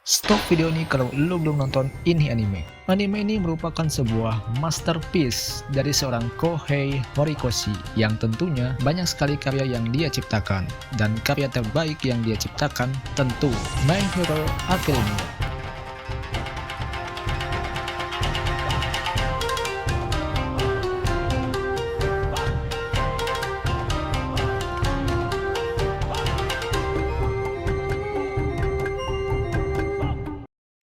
Stop video ini kalau lo belum nonton ini anime. Anime ini merupakan sebuah masterpiece dari seorang Kohei Horikoshi yang tentunya banyak sekali karya yang dia ciptakan. Dan karya terbaik yang dia ciptakan tentu My Hero Academia.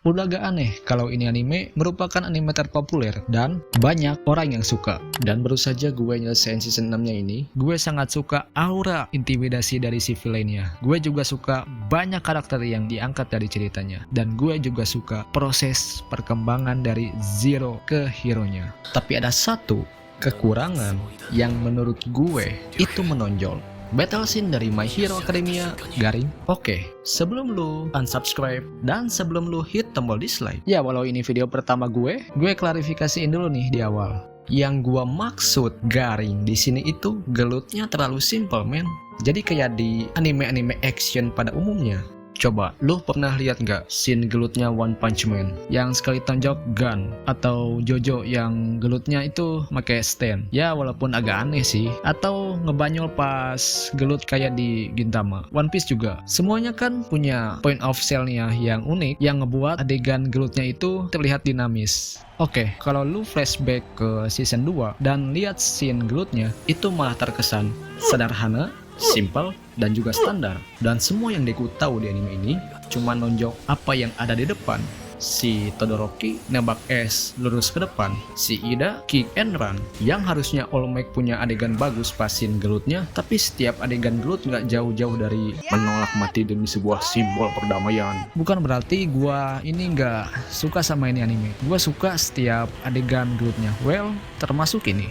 Udah gak aneh kalau ini anime merupakan anime terpopuler dan banyak orang yang suka. Dan baru saja gue nyelesain season 6-nya ini, gue sangat suka aura intimidasi dari si villainnya. Gue juga suka banyak karakter yang diangkat dari ceritanya. Dan gue juga suka proses perkembangan dari Zero ke hero-nya. Tapi ada satu kekurangan yang menurut gue itu menonjol. Battle scene dari My Hero Academia garing. Oke, sebelum lu unsubscribe dan sebelum lu hit tombol dislike, ya walau ini video pertama gue klarifikasiin dulu nih di awal. Yang gua maksud garing di sini itu gelutnya terlalu simple men. Jadi kayak di anime-anime action pada umumnya. Coba, lu pernah lihat nggak scene gelutnya One Punch Man yang sekali tonjok gun, atau Jojo yang gelutnya itu pakai stand? Ya walaupun agak aneh sih. Atau ngebanyol pas gelut kayak di Gintama. One Piece juga. Semuanya kan punya point of sale-nya yang unik yang ngebuat adegan gelutnya itu terlihat dinamis. Oke, kalau lu flashback ke season 2 dan lihat scene gelutnya, itu malah terkesan sederhana, simple, dan juga standar. Dan semua yang Deku tahu di anime ini cuma nonjok apa yang ada di depan. Si Todoroki nembak es lurus ke depan, si Ida kick and run. Yang harusnya All Might punya adegan bagus pasin gelutnya, tapi setiap adegan gelut nggak jauh-jauh dari menolak mati demi sebuah simbol perdamaian. Bukan berarti gua ini nggak suka sama ini anime. Gua suka setiap adegan gelutnya. Well, termasuk ini.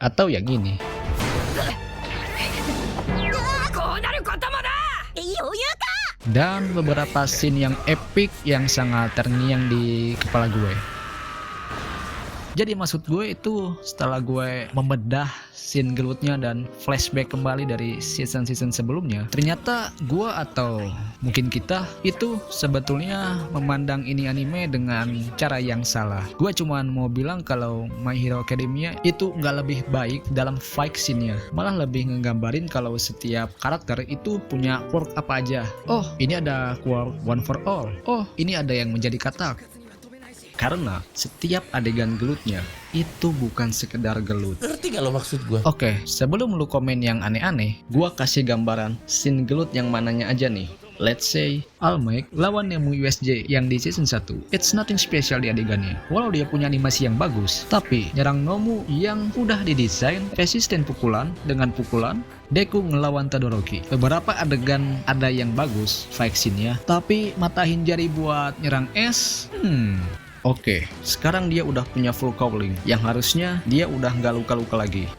Atau yang ini. Dan beberapa scene yang epic yang sangat terngiang di kepala gue. Jadi maksud gue itu setelah gue membedah scene gelutnya dan flashback kembali dari season-season sebelumnya, ternyata gue atau mungkin kita itu sebetulnya memandang ini anime dengan cara yang salah. Gue cuman mau bilang kalau My Hero Academia itu nggak lebih baik dalam fight scene-nya, malah lebih ngegambarin kalau setiap karakter itu punya quirk apa aja. Oh, ini ada quirk one for all. Oh, ini ada yang menjadi katak. Karena setiap adegan gelutnya itu bukan sekedar gelut. Ngerti gak lo maksud gue? Oke, sebelum lu komen yang aneh-aneh, gua kasih gambaran scene gelut yang mananya aja nih. Let's say All Might lawan Nemu USJ yang di season 1. It's nothing special di adegannya. Walau dia punya animasi yang bagus, tapi nyerang Nomu yang udah didesain resisten pukulan dengan pukulan. Deku ngelawan Todoroki. Beberapa adegan ada yang bagus fight scene-nya, tapi matahin jari buat nyerang es. Oke, sekarang dia udah punya full cowling, yang harusnya dia udah nggak luka-luka lagi.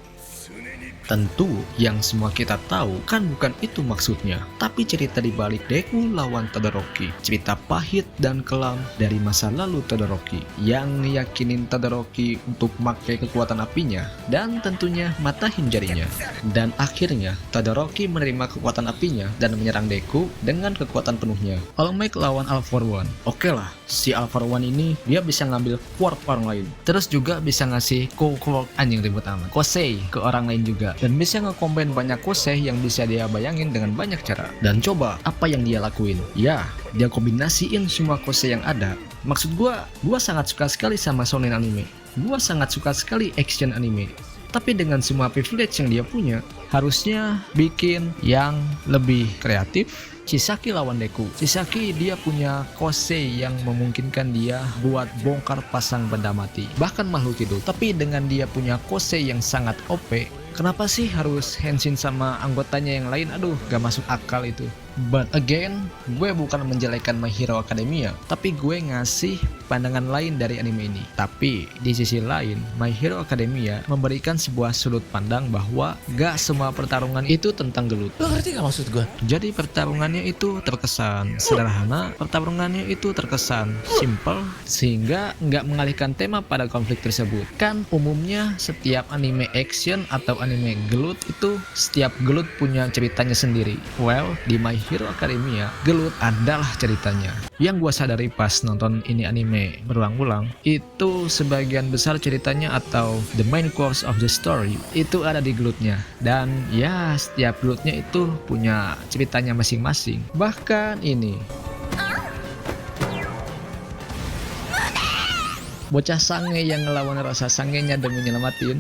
Tentu yang semua kita tahu kan bukan itu maksudnya, tapi cerita di balik Deku lawan Todoroki, cerita pahit dan kelam dari masa lalu Todoroki yang yakinin Todoroki untuk pakai kekuatan apinya dan tentunya matahin jarinya. Dan akhirnya Todoroki menerima kekuatan apinya dan menyerang Deku dengan kekuatan penuhnya. All Might lawan All For One. Oke lah, si All For One ini dia bisa ngambil quirk orang lain, terus juga bisa ngasih quirk anjing ribut amat Kosei ke orang lain juga. Dan bisa nge-combine banyak kosei yang bisa dia bayangin dengan banyak cara. Dan coba, apa yang dia lakuin? Ya, dia kombinasiin semua kosei yang ada. Maksud gua sangat suka sekali sama shonen anime. Gua sangat suka sekali action anime. Tapi dengan semua privilege yang dia punya, harusnya bikin yang lebih kreatif. Chisaki lawan Deku. Chisaki dia punya kosei yang memungkinkan dia buat bongkar pasang benda mati, bahkan makhluk hidup. Tapi dengan dia punya kosei yang sangat OP, kenapa sih harus henshin sama anggotanya yang lain? Aduh, gak masuk akal itu. But again, gue bukan menjelekan My Hero Academia, tapi gue ngasih pandangan lain dari anime ini. Tapi di sisi lain, My Hero Academia memberikan sebuah sudut pandang bahwa gak semua pertarungan itu tentang gelut. Lo ngerti gak maksud gue? Jadi pertarungannya itu terkesan sederhana, pertarungannya itu terkesan simple, sehingga nggak mengalihkan tema pada konflik tersebut. Kan umumnya setiap anime action atau anime gelut itu setiap gelut punya ceritanya sendiri. Well, di My Hero Academia, gelut adalah ceritanya. Yang gua sadari pas nonton ini anime berulang-ulang, itu sebagian besar ceritanya atau the main course of the story itu ada di gelutnya. Dan ya setiap gelutnya itu punya ceritanya masing-masing. Bahkan ini bocah sange yang ngelawan rasa sangenya demi nyelamatin.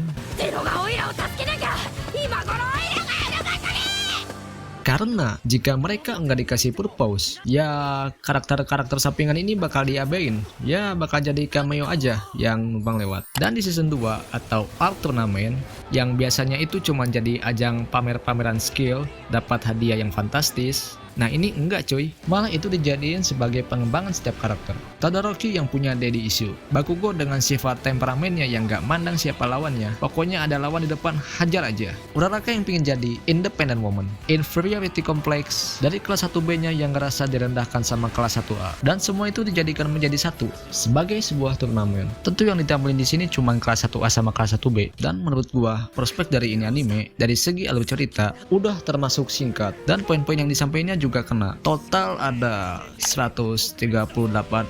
Karena jika mereka nggak dikasih purpose, ya karakter-karakter sampingan ini bakal diabain. Ya bakal jadi cameo aja yang numpang lewat. Dan di season 2 atau Arc Tournament, yang biasanya itu cuma jadi ajang pamer-pameran skill, dapat hadiah yang fantastis. Nah ini enggak cuy, malah itu dijadiin sebagai pengembangan setiap karakter. Todoroki yang punya daddy issue, Bakugo dengan sifat temperamennya yang gak mandang siapa lawannya, pokoknya ada lawan di depan, hajar aja. Uraraka yang pingin jadi independent woman, inferiority complex dari kelas 1B nya yang ngerasa direndahkan sama kelas 1A, dan semua itu dijadikan menjadi satu sebagai sebuah turnamen. Tentu yang ditampilin di sini cuma kelas 1A sama kelas 1B, dan menurut gua prospek dari ini anime dari segi alur cerita udah termasuk singkat, dan poin-poin yang disampaikannya juga kena. Total ada 138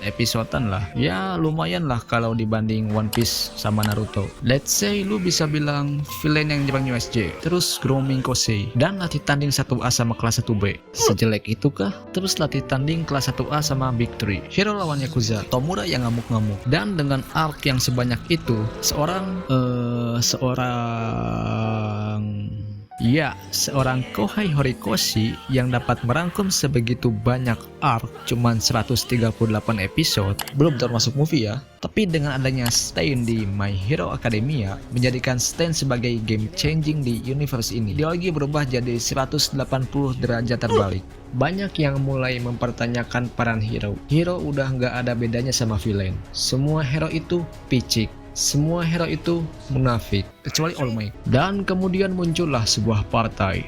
episodean lah. Ya lumayan lah kalau dibanding One Piece sama Naruto. Let's say lu bisa bilang villain yang Jepang USJ, terus grooming Kosei, dan latih tanding 1A sama kelas 1B. Sejelek itukah? Terus latih tanding kelas 1A sama Big Three, hero lawan Yakuza, Tomura yang ngamuk-ngamuk, dan dengan arc yang sebanyak itu, seorang Kohei Horikoshi yang dapat merangkum sebegitu banyak arc cuman 138 episode, belum termasuk movie ya. Tapi dengan adanya Stain di My Hero Academia menjadikan Stain sebagai game changing di universe ini. Ideologi berubah jadi 180 derajat terbalik. Banyak yang mulai mempertanyakan peran hero. Hero udah nggak ada bedanya sama villain. Semua hero itu picik. Semua hero itu munafik, kecuali All Might. Dan kemudian muncullah sebuah partai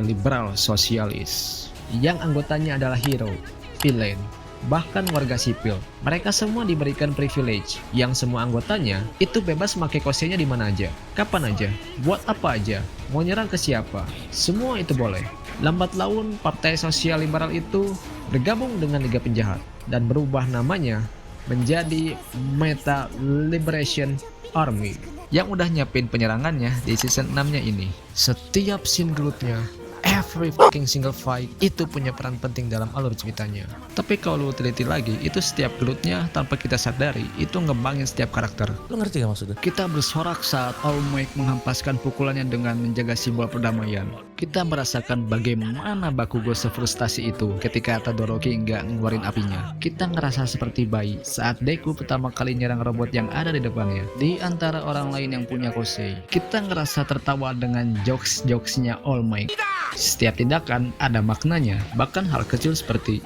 liberal sosialis, yang anggotanya adalah hero, villain, bahkan warga sipil. Mereka semua diberikan privilege, yang semua anggotanya itu bebas pakai kosenya di mana aja, kapan aja, buat apa aja, mau nyerang ke siapa, semua itu boleh. Lambat laun partai sosial liberal itu bergabung dengan Liga Penjahat dan berubah namanya menjadi Meta Liberation Army yang udah nyiapin penyerangannya di season 6-nya ini. Setiap scene gelutnya, every fucking single fight itu punya peran penting dalam alur ceritanya. Tapi kalau lu teliti lagi, itu setiap gelutnya tanpa kita sadari itu ngembangin setiap karakter. Lu ngerti gak maksudnya? Kita bersorak saat All Might menghempaskan pukulannya dengan menjaga simbol perdamaian. Kita merasakan bagaimana Bakugo sefrustasi itu ketika Todoroki nggak ngeluarin apinya. Kita ngerasa seperti bayi saat Deku pertama kali nyerang robot yang ada di depannya. Di antara orang lain yang punya Kosei, kita ngerasa tertawa dengan jokes-jokesnya All Might. Setiap tindakan ada maknanya, bahkan hal kecil seperti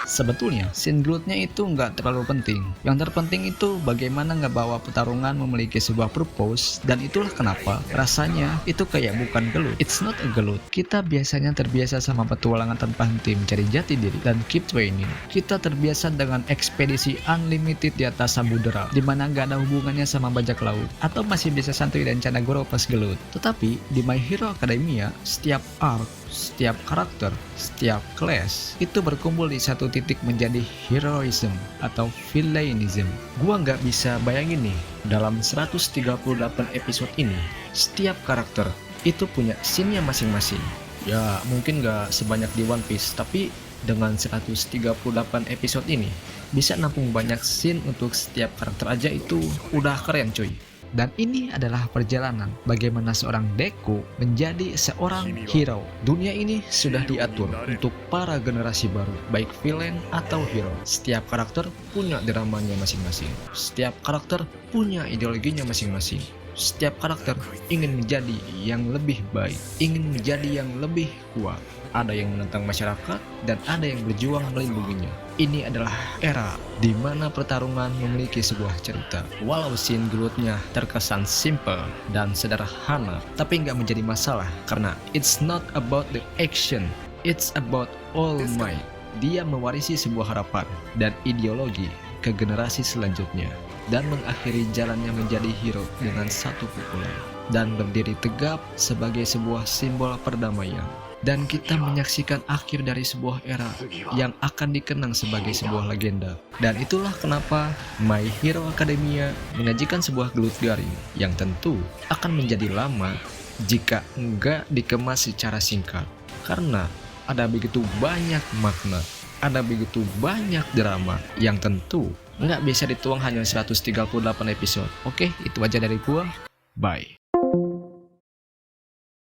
sebetulnya scene gelutnya itu nggak terlalu penting. Yang terpenting itu bagaimana ngebawa pertarungan memiliki sebuah purpose, dan itulah kenapa rasanya itu kayak bukan gelut. It's not a gelut. Kita biasanya terbiasa sama petualangan tanpa henti mencari jati diri dan keep training. Kita terbiasa dengan ekspedisi unlimited di atas samudera, dimana nggak ada hubungannya sama bajak laut, atau masih bisa santuy dan canda goro pas gelut. Tetapi di My Hero Academia, setiap arc, setiap karakter, setiap class itu berkumpul di satu titik menjadi heroism atau villainism. Gua nggak bisa bayangin nih, dalam 138 episode ini, setiap karakter itu punya scene-nya masing-masing. Ya mungkin nggak sebanyak di One Piece, tapi dengan 138 episode ini bisa nampung banyak scene untuk setiap karakter aja, itu udah keren cuy. Dan ini adalah perjalanan bagaimana seorang Deku menjadi seorang hero. Dunia ini sudah diatur untuk para generasi baru, baik villain atau hero. Setiap karakter punya dramanya masing-masing. Setiap karakter punya ideologinya masing-masing. Setiap karakter ingin menjadi yang lebih baik, ingin menjadi yang lebih kuat. Ada yang menentang masyarakat dan ada yang berjuang melindunginya. Ini adalah era di mana pertarungan memiliki sebuah cerita. Walau scene gelutnya terkesan simple dan sederhana, tapi nggak menjadi masalah karena it's not about the action, it's about All Might. Dia mewarisi sebuah harapan dan ideologi ke generasi selanjutnya dan mengakhiri jalannya menjadi hero dengan satu pukulan dan berdiri tegap sebagai sebuah simbol perdamaian. dan kita menyaksikan akhir dari sebuah era yang akan dikenang sebagai sebuah legenda. Dan itulah kenapa My Hero Academia menyajikan sebuah gelut garing yang tentu akan menjadi lama jika enggak dikemas secara singkat. Karena ada begitu banyak makna, ada begitu banyak drama yang tentu nggak bisa dituang hanya 138 episode. Oke, itu aja dari gua. Bye.